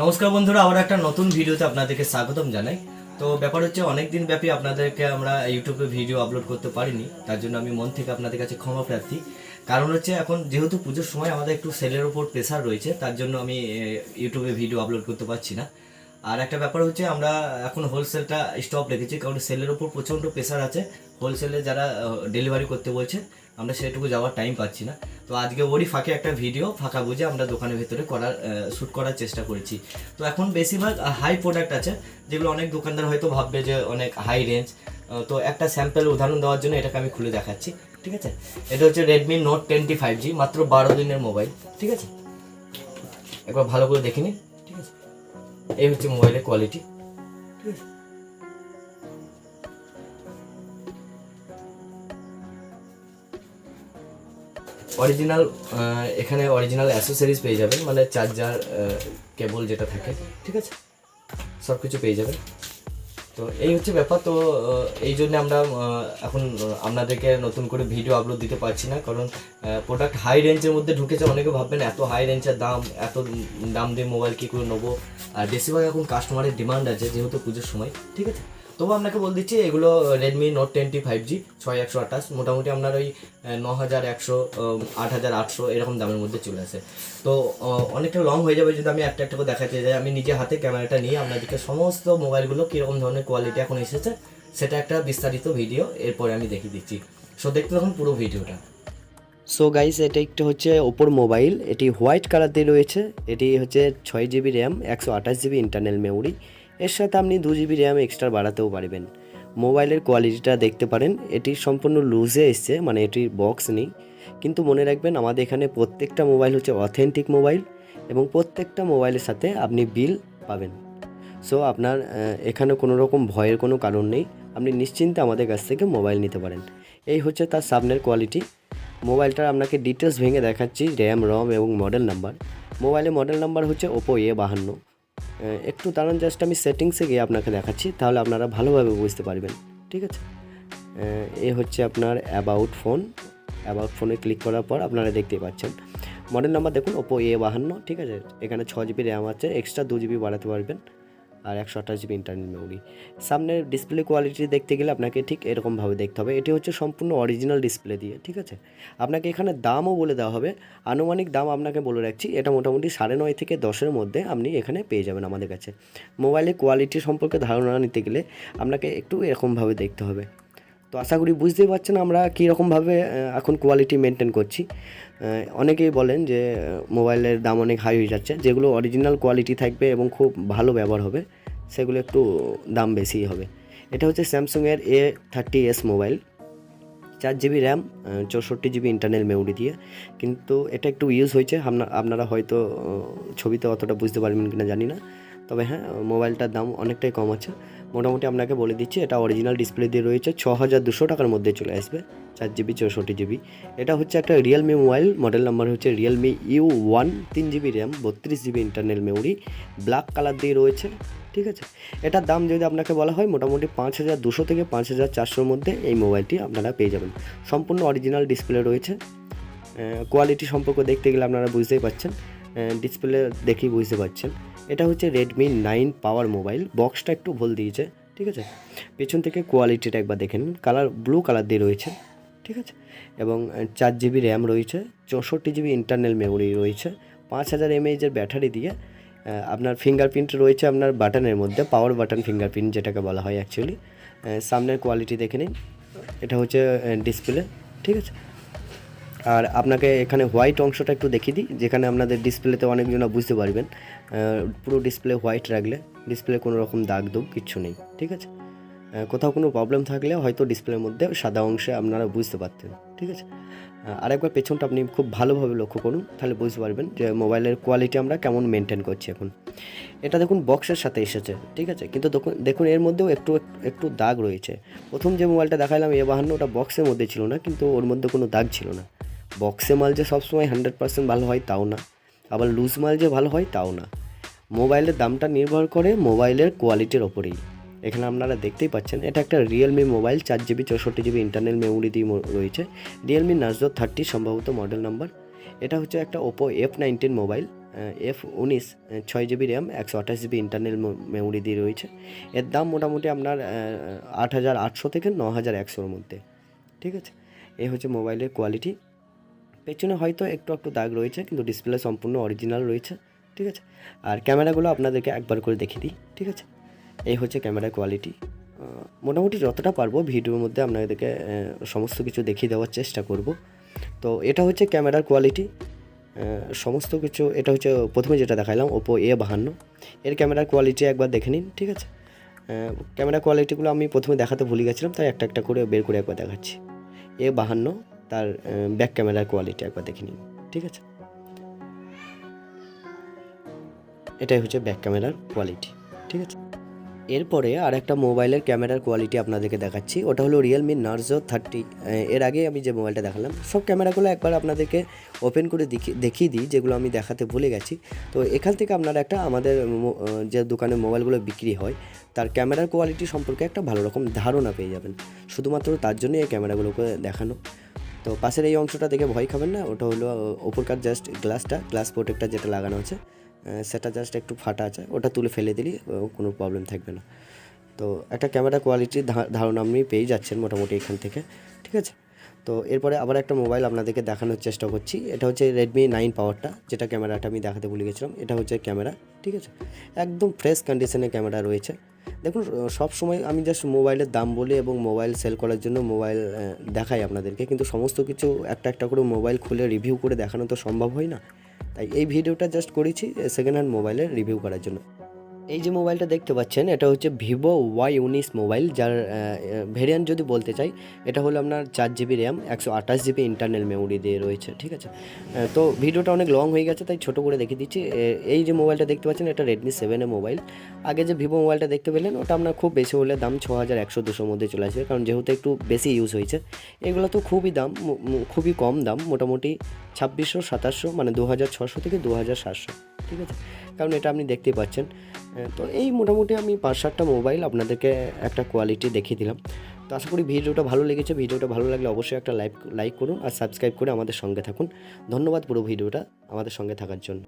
নমস্কার বন্ধুরা, আবার একটা নতুন ভিডিওতে আপনাদেরকে স্বাগতম জানাই। তো ব্যাপার হচ্ছে অনেক দিন ব্যাপী আপনাদেরকে আমরা ইউটিউবে ভিডিও আপলোড করতে পারিনি, তার জন্য আমি মন থেকে আপনাদের কাছে ক্ষমা প্রার্থী। কারণ হচ্ছে এখন যেহেতু পুজোর সময় আমাদের একটু সেলের উপর প্রেসার রয়েছে, তার জন্য আমি ইউটিউবে ভিডিও আপলোড করতে পারছি না। আর একটা ব্যাপার হচ্ছে আমরা এখন হোলসেলটা স্টপ রেখেছি, কারণ সেলের উপর প্রচণ্ড প্রেসার আছে। হোলসেলে যারা ডেলিভারি করতে বলছে, আমরা সেটুকু যাওয়ার টাইম পাচ্ছি না। তো আজকে ওরই ফাঁকে একটা ভিডিও ফাঁকা বুঝে আমরা দোকানের ভেতরে শ্যুট করার চেষ্টা করেছি। তো এখন বেশিরভাগ হাই প্রোডাক্ট আছে, যেগুলো অনেক দোকানদার হয়তো ভাববে যে অনেক হাই রেঞ্জ। তো একটা স্যাম্পল উদাহরণ দেওয়ার জন্য এটাকে আমি খুলে দেখাচ্ছি, ঠিক আছে। এটা হচ্ছে রেডমি নোট 20 5G, মাত্র 12 দিনের মোবাইল, ঠিক আছে। একবার ভালো করে দেখে নিন, ঠিক আছে। এই হচ্ছে মোবাইলের কোয়ালিটি, ঠিক আছে। অরিজিনাল, এখানে অরিজিনাল অ্যাসেসরিজ পেয়ে যাবেন, মানে চার্জার, কেবল যেটা থাকে, ঠিক আছে, সব কিছু পেয়ে যাবেন। তো এই হচ্ছে ব্যাপার। তো এই জন্য আমরা এখন আপনাদেরকে নতুন করে ভিডিও আপলোড দিতে পারছি না, কারণ প্রোডাক্ট হাই রেঞ্জের মধ্যে ঢুকেছে। অনেকে ভাববেন এত হাই রেঞ্জের দাম, এত দাম দিয়ে মোবাইল কী করে নেবো। আর বেশিরভাগ এখন কাস্টমারের ডিমান্ড আছে, যেহেতু পুজোর সময়, ঠিক আছে। তবু আপনাকে বল দিচ্ছি, এগুলো রেডমি নোট 20 5G 6128, মোটামুটি আপনার ওই 9100, 8800 এরকম দামের মধ্যে চলে আসে। তো অনেকটা লং হয়ে যাবে যদি আমি একটা একটা করে দেখাতে যাই। আমি নিজে হাতে ক্যামেরাটা নিয়ে আপনাদেরকে সমস্ত মোবাইলগুলো কীরকম ধরনের কোয়ালিটি এখন এসেছে সেটা একটা বিস্তারিত ভিডিও এরপরে আমি দেখিয়ে দিচ্ছি। সো দেখতে থাকুন পুরো ভিডিওটা। সো গাইস, এটা একটা হচ্ছে ওপোর মোবাইল। এটি হোয়াইট কালার দিয়ে রয়েছে। এটি হচ্ছে 6GB RAM, 128GB internal memory. এর সাথে আপনি 2GB র্যাম এক্সট্রা বাড়াতেও পারবেন। মোবাইলের কোয়ালিটিটা দেখতে পারেন, এটি সম্পূর্ণ লুজে এসছে, মানে এটির বক্স নেই। কিন্তু মনে রাখবেন, আমাদের এখানে প্রত্যেকটা মোবাইল হচ্ছে অথেন্টিক মোবাইল, এবং প্রত্যেকটা মোবাইলের সাথে আপনি বিল পাবেন। সো আপনার এখানে কোনো রকম ভয়ের কোনো কারণ নেই, আপনি নিশ্চিন্তে আমাদের কাছ থেকে মোবাইল নিতে পারেন। এই হচ্ছে তার সামনের কোয়ালিটি। মোবাইলটার আপনাকে ডিটেলস ভেঙে দেখাচ্ছি, র্যাম, রম এবং মডেল নাম্বার। মোবাইলের মডেল নাম্বার হচ্ছে ওপো A52। একটু দাঁড়ান, জাস্ট আমি সেটিংসে গিয়ে আপনাকে দেখাচ্ছি, তাহলে আপনারা ভালোভাবে বুঝতে পারবেন, ঠিক আছে। এ হচ্ছে আপনার অ্যাবাউট ফোন। অ্যাবাউট ফোনে ক্লিক করার পর আপনারা দেখতেই পাচ্ছেন মডেল নাম্বার, দেখুন ওপো A52, ঠিক আছে। এখানে 6GB র্যাম আছে, এক্সট্রা 2GB বাড়াতে পারবেন, আর 128GB ইন্টারনাল মেমোরি। সামনের ডিসপ্লে কোয়ালিটি দেখতে গেলে আপনাকে ঠিক এরকমভাবে দেখতে হবে। এটি হচ্ছে সম্পূর্ণ অরিজিনাল ডিসপ্লে দিয়ে, ঠিক আছে। আপনাকে এখানে দামও বলে দেওয়া হবে, আনুমানিক দাম আপনাকে বলে রাখছি, এটা মোটামুটি 9.5 থেকে 10-এর মধ্যে আপনি এখানে পেয়ে যাবেন আমাদের কাছে। মোবাইলের কোয়ালিটি সম্পর্কে ধারণা নিতে গেলে আপনাকে একটু এরকমভাবে দেখতে হবে। তো আশা করি বুঝতেই পারছেন আমরা কীরকমভাবে এখন কোয়ালিটি মেনটেন করছি। অনেকেই বলেন যে মোবাইলের দাম অনেক হাই হয়ে যাচ্ছে। যেগুলো অরিজিনাল কোয়ালিটি থাকবে এবং খুব ভালো ব্যবহার হবে, সেগুলো একটু দাম বেশিই হবে। এটা হচ্ছে স্যামসংয়ের A30s mobile, 4GB RAM, 64GB internal memory দিয়ে। কিন্তু এটা একটু ইউজ হয়েছে, আপনারা হয়তো ছবিতে অতটা বুঝতে পারবেন কিনা জানি না, তবে হ্যাঁ, মোবাইলটার দাম অনেকটাই কম আছে। মোটামুটি আপনাকে বলে দিচ্ছি, এটা অরিজিনাল ডিসপ্লে দিয়ে রয়েছে, 6200 টাকার মধ্যে চলে আসবে, 4GB 64GB। এটা হচ্ছে একটা রিয়েলমি মোবাইল, মডেল নাম্বার হচ্ছে Realme U1, 3GB RAM, 32GB internal memory, black colour দিয়ে রয়েছে, ঠিক আছে। এটার দাম যদি আপনাকে বলা হয়, মোটামুটি 5200 থেকে 5400-র মধ্যে এই মোবাইলটি আপনারা পেয়ে যাবেন। সম্পূর্ণ অরিজিনাল ডিসপ্লে রয়েছে। কোয়ালিটি সম্পর্কে দেখতে গেলে আপনারা বুঝতেই পারছেন, ডিসপ্লে দেখেই বুঝতে পারছেন। এটা হচ্ছে রেডমি 9 পাওয়ার মোবাইল। বক্সটা একটু ভুল দিয়েছে, ঠিক আছে। পেছন থেকে কোয়ালিটিটা একবার দেখেন, কালার ব্লু কালার দিয়ে রয়েছে, ঠিক আছে। এবং 4GB র্যাম রয়েছে, 64GB ইন্টারনাল মেমোরি রয়েছে, 5000 mAh ব্যাটারি দিয়ে। আপনার ফিঙ্গারপ্রিন্ট রয়েছে আপনার বাটনের মধ্যে, পাওয়ার বাটন ফিঙ্গারপ্রিন্ট যেটাকে বলা হয় অ্যাকচুয়ালি। সামনের কোয়ালিটি দেখে নিন, এটা হচ্ছে ডিসপ্লে, ঠিক আছে। আর আপনাকে এখানে হোয়াইট অংশটা একটু দেখিয়ে দিই, যেখানে আপনাদের ডিসপ্লেতে অনেকজনা বুঝতে পারবেন। পুরো ডিসপ্লে হোয়াইট রাখলে ডিসপ্লে কোনো রকম দাগ দুগ কিচ্ছু নেই, ঠিক আছে। কোথাও কোনো প্রবলেম থাকলে হয়তো ডিসপ্লের মধ্যে সাদা অংশে আপনারা বুঝতে পারতেন, ঠিক আছে। আরেকবার পেছনটা আপনি খুব ভালোভাবে লক্ষ্য করুন, তাহলে বুঝতে পারবেন যে মোবাইলের কোয়ালিটি আমরা কেমন মেনটেন করছি এখন। এটা দেখুন বক্সের সাথে এসেছে, ঠিক আছে, কিন্তু দেখুন এর মধ্যেও একটু একটু দাগ রয়েছে। প্রথম যে মোবাইলটা দেখালাম A52, ওটা বক্সের মধ্যে ছিল না, কিন্তু ওর মধ্যে কোনো দাগ ছিল না। বক্সে মাল যে সবসময় 100% ভালো হয় তাও না, আবার লুজ মাল যে ভালো হয় তাও না। মোবাইলের দামটা নির্ভর করে মোবাইলের কোয়ালিটির ওপরেই। এখানে আপনারা দেখতেই পাচ্ছেন, এটা একটা Realme mobile, 4GB 64GB internal memory দিয়ে রয়েছে, রিয়েলমি Nishith 30 সম্ভবত মডেল নাম্বার। এটা হচ্ছে একটা Oppo F19 mobile, F19 6 GB RAM 128 GB internal memory দিয়ে রয়েছে। এর দাম মোটামুটি আপনার 8,800 থেকে 9,100-র মধ্যে, ঠিক আছে। এই হচ্ছে মোবাইলের কোয়ালিটি। পেছনে হয়তো একটু একটু দাগ রয়েছে, কিন্তু ডিসপ্লে সম্পূর্ণ অরিজিনাল রয়েছে, ঠিক আছে। আর ক্যামেরাগুলো আপনাদেরকে একবার করে দেখিয়ে দিই, ঠিক আছে। এই হচ্ছে ক্যামেরার কোয়ালিটি। মোটামুটি যতটা পারবো ভিডিওর মধ্যে আপনাদেরকে সমস্ত কিছু দেখিয়ে দেওয়ার চেষ্টা করব। তো এটা হচ্ছে ক্যামেরার কোয়ালিটি সমস্ত কিছু। এটা হচ্ছে প্রথমে যেটা দেখালাম ওপো A52, এর ক্যামেরার কোয়ালিটি একবার দেখে নিন, ঠিক আছে। ক্যামেরা কোয়ালিটিগুলো আমি প্রথমে দেখাতে ভুলে গেছিলাম, তাই একটা একটা করে বের করে একবার দেখাচ্ছি। A52 তার ব্যাক ক্যামেরার কোয়ালিটি একবার দেখে নিন, ঠিক আছে। এটাই হচ্ছে ব্যাক ক্যামেরার কোয়ালিটি, ঠিক আছে। এরপরে আর একটা মোবাইলের ক্যামেরার কোয়ালিটি আপনাদেরকে দেখাচ্ছি, ওটা হলো রিয়েলমি নার্জো 30। এর আগে আমি যে মোবাইলটা দেখালাম, সব ক্যামেরাগুলো একবার আপনাদেরকে ওপেন করে দেখিয়ে দিই, যেগুলো আমি দেখাতে ভুলে গেছি। তো এখান থেকে আপনারা একটা আমাদের যে দোকানে মোবাইলগুলো বিক্রি হয় তার ক্যামেরার কোয়ালিটি সম্পর্কে একটা ভালো রকম ধারণা পেয়ে যাবেন। শুধুমাত্র তার জন্যই এই ক্যামেরাগুলোকে দেখানো। তো পাশের এই অংশটা দেখে ভয় খাবেন না, ওটা হলো ওপরকার জাস্ট গ্লাস প্রোটেক্টর যেটা লাগানো আছে, সেটা জাস্ট একটু ফাটা আছে, ওটা তুলে ফেলে দিলে কোনো প্রবলেম থাকবে না। তো একটা ক্যামেরা কোয়ালিটির ধারণা আপনি পেয়ে যাচ্ছেন মোটামুটি এখান থেকে, ঠিক আছে। তো এরপরে আবার একটা মোবাইল আপনাদেরকে দেখানোর চেষ্টা করছি। এটা হচ্ছে রেডমি 9 পাওয়ারটা, যেটা ক্যামেরাটা আমি দেখাতে ভুলে গেছিলাম। এটা হচ্ছে ক্যামেরা, ঠিক আছে। একদম ফ্রেশ কন্ডিশনে ক্যামেরা রয়েছে। দেখুন, সব সময় আমি জাস্ট মোবাইলের দাম বলি এবং মোবাইল সেল করার জন্য মোবাইল দেখাই আপনাদেরকে, কিন্তু সমস্ত কিছু একটা একটা করে মোবাইল খুলে রিভিউ করে দেখানো তো সম্ভব হয় না। তাই এই ভিডিওটা জাস্ট করেছি সেকেন্ড হ্যান্ড মোবাইলের রিভিউ করার জন্য। এই যে মোবাইলটা দেখতে পাচ্ছেন, এটা হচ্ছে ভিভো Y19 মোবাইল, যার ভেরিয়েন্ট যদি বলতে চাই, এটা হলো আপনার 4 GB RAM 128 GB internal memory দিয়ে রয়েছে, ঠিক আছে। তো ভিডিওটা অনেক লং হয়ে গেছে, তাই ছোটো করে দেখিয়ে দিচ্ছি। এই যে মোবাইলটা দেখতে পাচ্ছেন, এটা রেডমি 7 মোবাইল। আগে যে ভিভো মোবাইলটা দেখতে পেলেন, ওটা আপনার খুব বেশি হলে দাম 6,100-200 মধ্যে চলে আসবে, কারণ যেহেতু একটু বেশি ইউজ হয়েছে। এগুলো তো খুবই দাম, খুবই কম দাম, মোটামুটি 2600-2700, মানে 2,600 থেকে 2,700, ঠিক আছে। কারণ এটা আপনি দেখতেই পাচ্ছেন। তো এই মোটামুটি আমি 5-7টা মোবাইল আপনাদেরকে একটা কোয়ালিটি দেখিয়ে দিলাম। তো আশা করি ভিডিওটা ভালো লেগেছে। ভিডিওটা ভালো লাগলে অবশ্যই একটা লাইক করুন আর সাবস্ক্রাইব করে আমাদের সঙ্গে থাকুন। ধন্যবাদ পুরো ভিডিওটা আমাদের সঙ্গে থাকার জন্য।